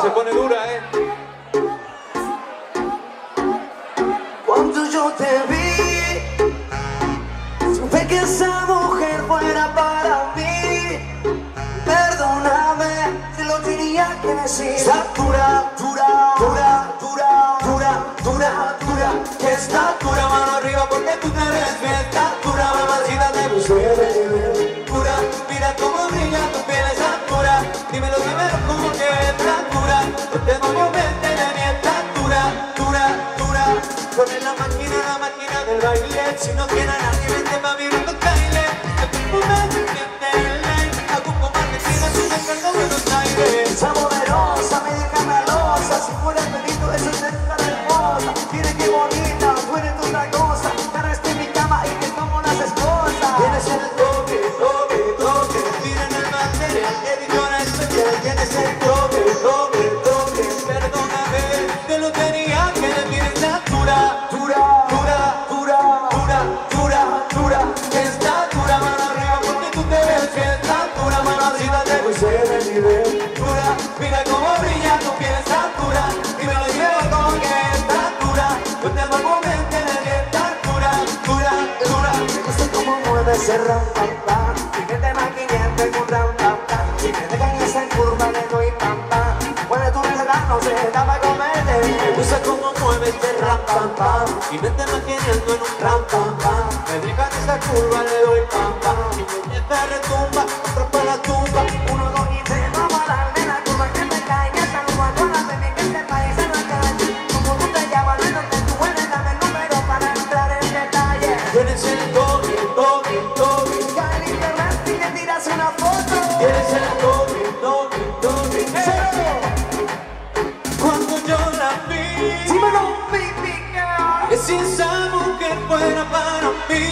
se pone dura, Cuando yo te vi, supe que esa mujer fuera para mí. Perdóname si lo tenía que decir. Está dura, dura, dura, dura, dura, dura, dura. Está dura, mano arriba porque tú te ves bien. Está dura, mamacita, te gusté. Dura, mira cómo brilla tu piel, está dura. Dímelo, dímelo, cómo que está dura. No te movió mente de mi estatura, dura, dura. Pone la máquina del baile. Si no tiene a nadie, vente pa' mi rico baile. Hago un combate, tira su descarga de Buenos Aires. Esa poderosa, media camalosa. Si fuera pelito, eso es una hermosa. Mira qué bonita, tú eres otra cosa. Cara en mi cama y que como las esposas. Tienes el toque, toque, toque. Tira en el material, editora especial. Tienes el toque, toque, toque. Perdóname, te lo tenía que decir. Está dura, dura, dura, dura, dura, dura, dura. Está dura, mano arriba porque tú te ves que está dura, mano arriba te puse de nivel. Dura, mira cómo brilla tu piel, está dura. Y me lo llevo como que está dura. No te pongo mente de que está dura, dura, dura. Me gusta cómo mueve ese ram pam pam. Y que te maquillante en un ram pam pam. Si me dejan esa curva le doy pam pam. Mueve tu necesidad, no se da pa' comerte. Me gusta cómo mueve este ram pam pam. Y me te maquillando en un ram pam pam. Me dejan esa curva le doy pam pam. Y me te retumba, otro para la tumba. 1, 2 y 3, vamos a darle la curva que me caiga. Saludo a todas las baby que este país se la calle. Como tú te llamas, no es donde tú eres, dame el número para entrar en detalle. Tienes el toque, toque, toque. Cae en internet y te tiras una foto. Tienes el toque, toque, toque. Cuando yo la vi, dímelo, baby girl. Que si esa mujer fuera para mí.